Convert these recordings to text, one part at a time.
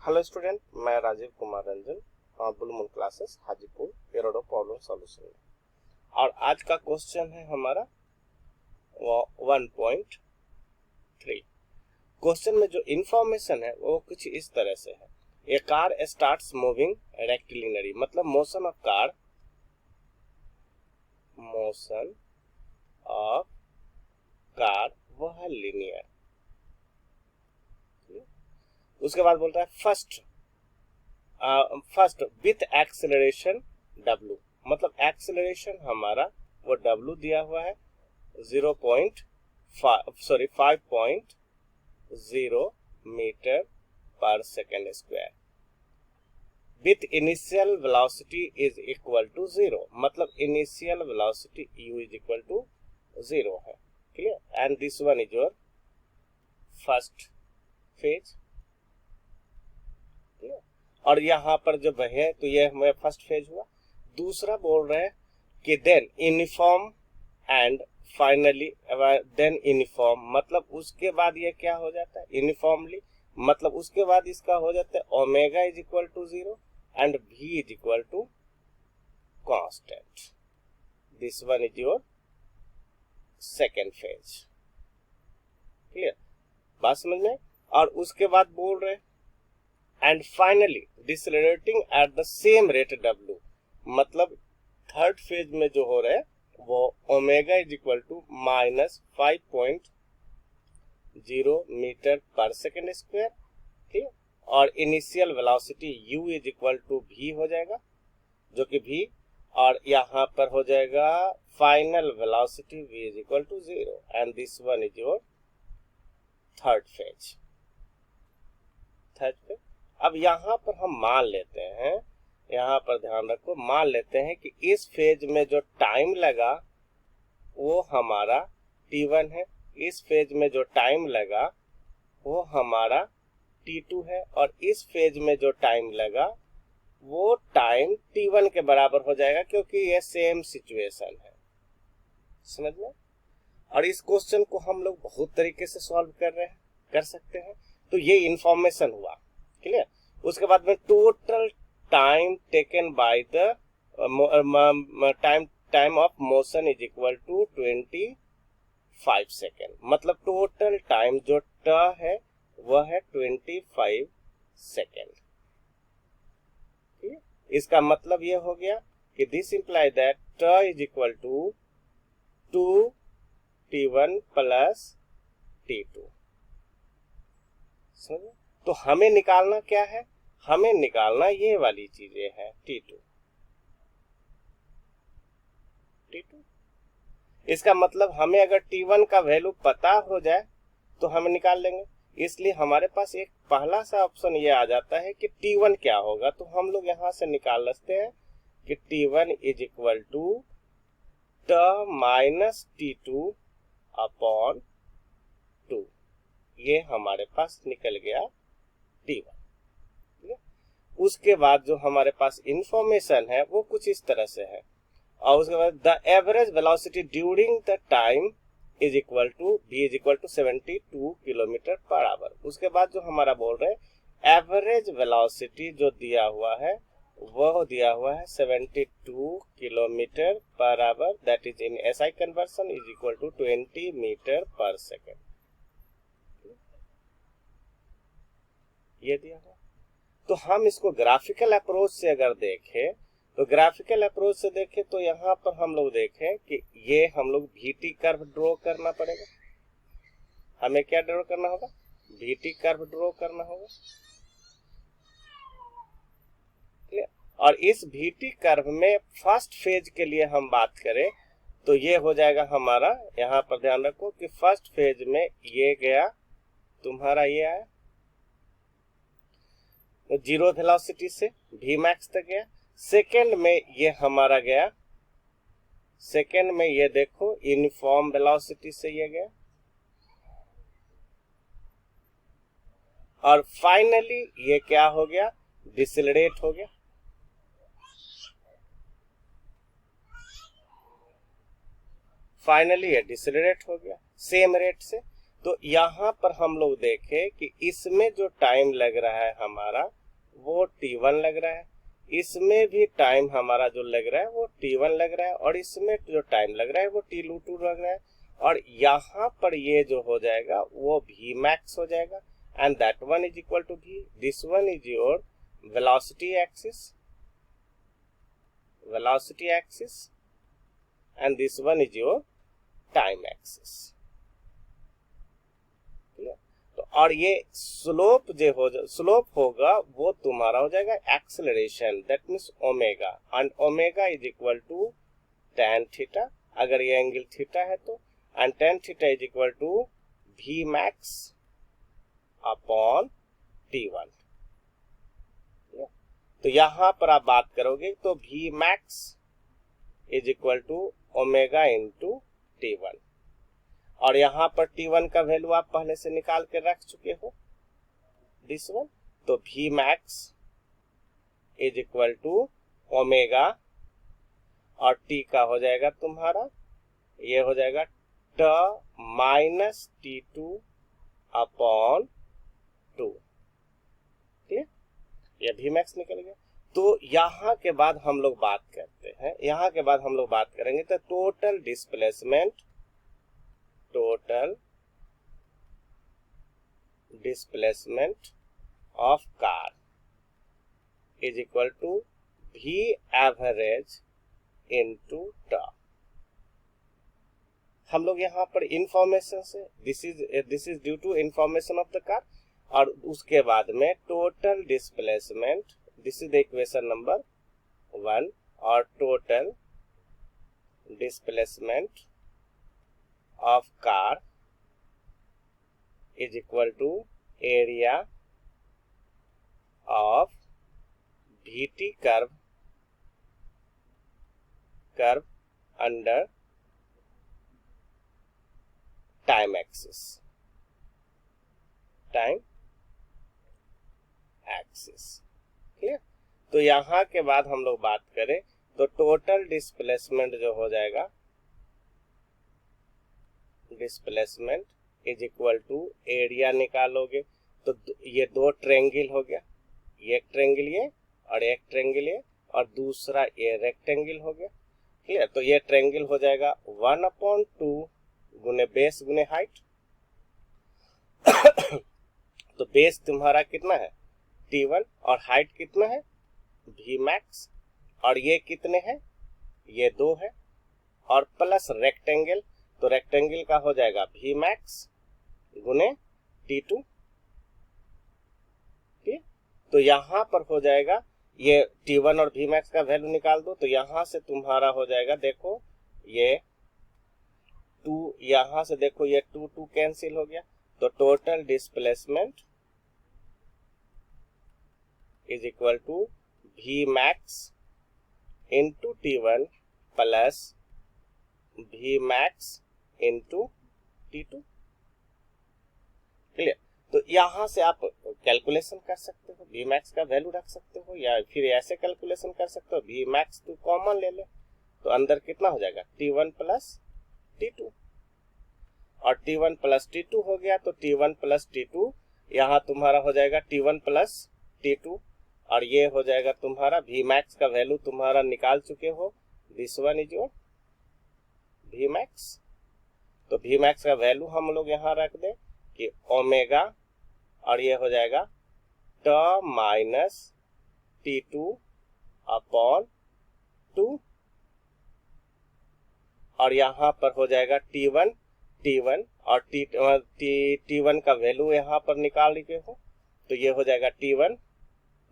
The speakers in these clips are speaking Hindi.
हेलो स्टूडेंट, मैं Rajeev Kumar Ranjan, Blue Moon Classes Hajipur, एरोडो प्रॉब्लम सॉल्यूशन में। और आज का क्वेश्चन है हमारा 1.3। क्वेश्चन में जो इंफॉर्मेशन है वो कुछ इस तरह से है। ए कार स्टार्ट्स मूविंग रेक्टिलिनियरली, मतलब मोशन ऑफ कार वो है लीनियर। उसके बाद बोलता है फर्स्ट विथ एक्सेलरेशन W, मतलब एक्सेलरेशन हमारा वो W दिया हुआ है 5.0 metre per second square with initial velocity is equal to 0, मतलब initial velocity u is equal to 0 है। Clear? And this one is your first phase. और यहाँ पर जब है तो ये हमें फर्स्ट फेज हुआ। दूसरा बोल रहे हैं कि then uniform and finally then uniform, मतलब उसके बाद ये क्या हो जाता है यूनिफॉर्मली, मतलब उसके बाद इसका हो जाता है omega is equal to 0 and v is equal to constant. This one is your second phase. Clear? बात समझ में? और उसके बाद बोल रहे and finally decelerating at the same rate W, मतलब थर्ड फेज में जो हो रहा है वो omega is equal to -5.0 metre per second square. ठीक, और initial velocity u is equal to v हो जाएगा, जो कि v, और यहाँ पर हो जाएगा final velocity v is equal to 0 and this one is your third phase. अब यहाँ पर हम मान लेते हैं, यहाँ पर ध्यान रखो, मान लेते हैं कि इस फेज में जो टाइम लगा वो हमारा t1 है, इस फेज में जो टाइम लगा वो हमारा t2 है, और इस फेज में जो टाइम लगा वो टाइम t1 के बराबर हो जाएगा, क्योंकि ये सेम सिचुएशन है। समझ में? और इस क्वेश्चन को हम लोग बहुत तरीके से सॉल्व कर सकते हैं। तो ये इंफॉर्मेशन हुआ। क्लियर? उसके बाद में total time taken by the time of motion is equal to 25 second, मतलब टोटल टाइम जो ट है वह है 25 सेकेंड। इसका मतलब ये हो गया कि this imply that T is equal to 2t1 plus t2। समझे? तो हमें निकालना क्या है? हमें निकालना ये वाली चीजें हैं t2। इसका मतलब हमें अगर t1 का वैल्यू पता हो जाए तो हम निकाल लेंगे। इसलिए हमारे पास एक पहला सा ऑप्शन ये आ जाता है कि t1 क्या होगा, तो हम लोग यहां से निकाल लेते हैं कि t1 इज इक्वल टू ट माइनस t2 अपॉन 2। ये हमारे पास निकल गया t1। उसके बाद जो हमारे पास इंफॉर्मेशन है वो कुछ इस तरह से है, और उसके बाद the average velocity during the time is equal to v is equal to 72 kilometre per hour. उसके बाद जो हमारा बोल रहे हैं एवरेज वेलोसिटी जो दिया हुआ है वह दिया हुआ है 72 kilometre per hour, that is in SI conversion is equal to 20 metre per second. ये दिया हुआ। तो हम इसको ग्राफिकल अप्रोच से अगर देखें, तो ग्राफिकल अप्रोच से देखें तो यहाँ पर हम लोग देखें कि ये हम लोग VT कर्व ड्रॉ करना पड़ेगा। हमें क्या ड्रॉ करना होगा? VT कर्व ड्रॉ करना होगा। और इस VT कर्व में फर्स्ट फेज के लिए हम बात करें तो ये हो जाएगा हमारा, यहाँ पर ध्यान रखो कि फर्स्ट फेज में ये गया तुम्हारा, ये आया 0 वेलोसिटी से v मैक्स तक गया। सेकेंड में ये हमारा गया, सेकेंड में ये देखो यूनिफॉर्म वेलोसिटी से ये गया, और फाइनली ये क्या हो गया? डिसेलरेट हो गया। फाइनली ये डिसेलरेट हो गया सेम रेट से। तो यहाँ पर हम लोग देखें कि इसमें जो टाइम लग रहा है हमारा वो T1 लग रहा है, इसमें भी टाइम हमारा जो लग रहा है वो T1 लग रहा है, और इसमें जो टाइम लग रहा है वो T2 लग रहा है, और यहाँ पर ये जो हो जाएगा वो Vmax हो जाएगा, and that one is equal to V. This one is your velocity axis and this one is your time axis. तो और ये स्लोप होगा वो तुम्हारा हो जाएगा acceleration, that means omega, and omega is equal to tan theta, अगर ये एंगल थीटा है तो, and tan theta is equal to Vmax upon T1. तो यहां पर आप बात करोगे तो Vmax is equal to omega into T1, और यहाँ पर T1 का वैल्यू आप पहले से निकाल के रख चुके हो, दिस वन. तो Vmax is equal to omega, और T का हो जाएगा तुम्हारा, ये हो जाएगा t माइनस T2 अपॉन 2. ठीक है, ये Vmax निकल गया. तो यहाँ के बाद हम लोग बात करते हैं, यहाँ के बाद हम लोग बात करेंगे तो total displacement of car is equal to V average into टा. हम लोग यहाँ पर इंफॉर्मेशन से this is due to information of the car, और उसके बाद में total displacement, this is the equation number 1, और total displacement of car is equal to area of VT curve under time axis. Clear. तो यहाँ के बाद हम लोग बात करें तो टोटल डिस्प्लेसमेंट जो हो जाएगा, displacement is equal to area निकालोगे तो ये दो ट्रायंगल हो गया, ये एक ट्रायंगल ये और एक ट्रायंगल ये, और दूसरा ये रेक्टेंगल हो गया. क्लियर. तो ये ट्रायंगल हो जाएगा 1/2 गुने बेस गुने हाइट. तो बेस तुम्हारा कितना है T1, और हाइट कितना है Vmax, और ये कितने हैं, ये 2 है, और प्लस रेक्टेंगल, तो रेक्टेंगल का हो जाएगा Vmax गुने T2. ठीक. तो यहाँ पर हो जाएगा ये T1 और Vmax का वैल्यू निकाल दो, तो यहाँ से तुम्हारा हो जाएगा, देखो ये 2, यहाँ से देखो ये 2 कैंसिल हो गया, तो total displacement is equal to Vmax into T1 plus Vmax into T2. Clear. तो यहाँ से आप कैलकुलेशन कर सकते हो, Vmax का वैल्यू रख सकते हो, या फिर ऐसे कैलकुलेशन कर सकते हो, Vmax तो कॉमन ले ले, तो अंदर कितना हो जाएगा T1 प्लस T2, और T1 प्लस T2 हो गया, तो T1 प्लस T2 यहाँ तुम्हारा हो जाएगा T1 प्लस T2, और ये हो जाएगा तुम्हारा Vmax का वैल्यू तुम्हारा निकाल चुके हो, this one is your Vmax. तो Vmax का वैल्यू हम लोग यहाँ रख दें कि ओमेगा, और ये हो जाएगा t माइनस T2 अपॉन 2, और यहाँ पर हो जाएगा T1 और T1 का वैल्यू यहाँ पर निकाल लिए हो, तो ये हो जाएगा T1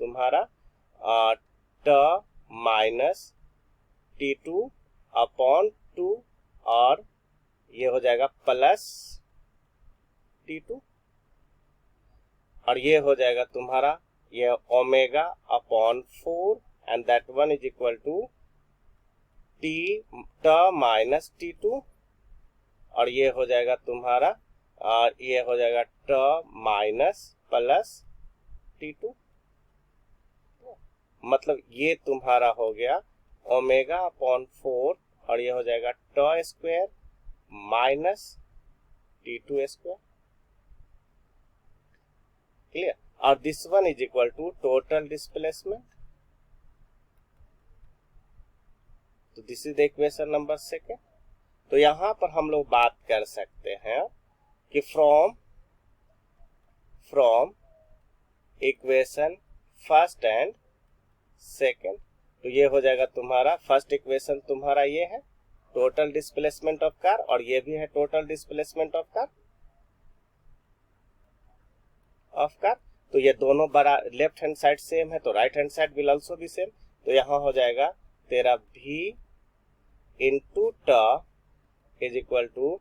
तुम्हारा t माइनस T2 अपॉन 2, और ये हो जाएगा प्लस T2, और ये हो जाएगा तुम्हारा ये omega upon 4, and that one is equal to t minus T2, और ये हो जाएगा तुम्हारा ये हो जाएगा t माइनस प्लस T2. मतलब ये तुम्हारा हो गया ओमेगा अपॉन 4, और ये हो जाएगा t square minus T2 square. Clear. और this one is equal to total displacement. तो this is the equation number second. तो यहां पर हम लोग बात कर सकते हैं कि from equation first and second, तो ये हो जाएगा तुम्हारा फर्स्ट इक्वेशन तुम्हारा ये है टोटल डिस्प्लेसमेंट ऑफ कार, और ये भी है टोटल डिस्प्लेसमेंट ऑफ कार। तो ये दोनों बड़ा लेफ्ट हैंड साइड सेम है, तो right hand side will also be same. तो यहाँ हो जाएगा तेरा v into T is equal to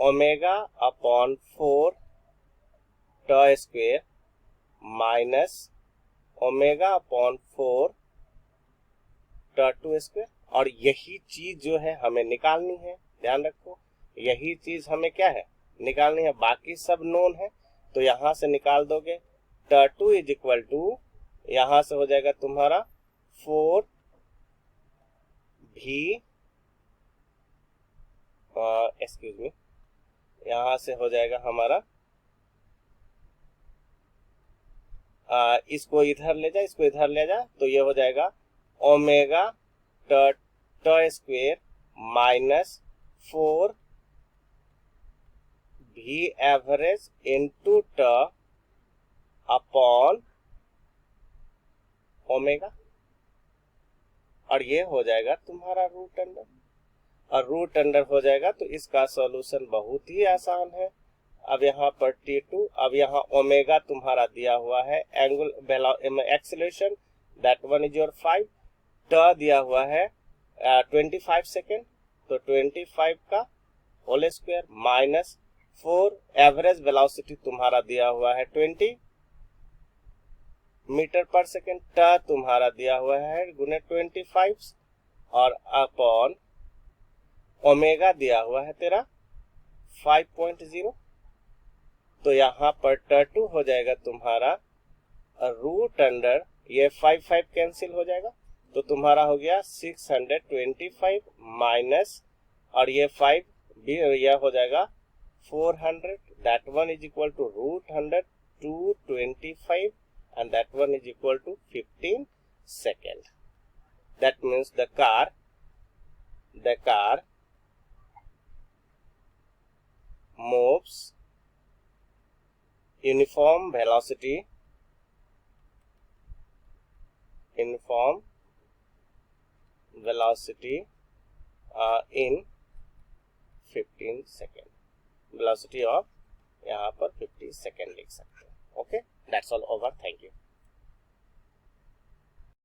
omega upon 4 T square minus omega upon 4 T square. और यही चीज जो है हमें निकालनी है, ध्यान रखो, यही चीज हमें क्या है निकालनी है, बाकी सब नोन है। तो यहां से निकाल दोगे ट इज इक्वल टू, यहां से हो जाएगा तुम्हारा 4 भी एक्सक्यूज मी, यहां से हो जाएगा हमारा इसको इधर ले जा, इसको इधर ले जा, तो ये हो जाएगा ओमेगा ट स्क्वेयर माइनस 4 भी एवरेज इंटू ट अपॉन ओमेगा, और ये हो जाएगा तुम्हारा रूट अंडर, और रूट अंडर हो जाएगा। तो इसका सॉल्यूशन बहुत ही आसान है। अब यहाँ पर T2, अब यहाँ ओमेगा तुम्हारा दिया हुआ है, angular acceleration that one is your 5, ट दिया हुआ है 25 सेकेंड, तो 25 का whole square minus 4 average velocity तुम्हारा दिया हुआ है 20 मीटर पर सेकेंड, ट तुम्हारा दिया हुआ है गुने 25 और अपॉन ओमेगा दिया हुआ है तेरा 5.0। तो यहाँ पर ट2 हो जाएगा तुम्हारा रूट अंडर, ये 5 कैंसिल हो जाएगा, तो तुम्हारा हो गया 625 माइनस, और ये 5 भी यह हो जाएगा 400, that one is equal to root 100 to 25 and that one is equal to 15 seconds. That means the car moves uniform velocity in 15 seconds. Velocity of यहाँ पर 50 सेकेंड लिख सकते हैं। Okay, that's all over, thank you.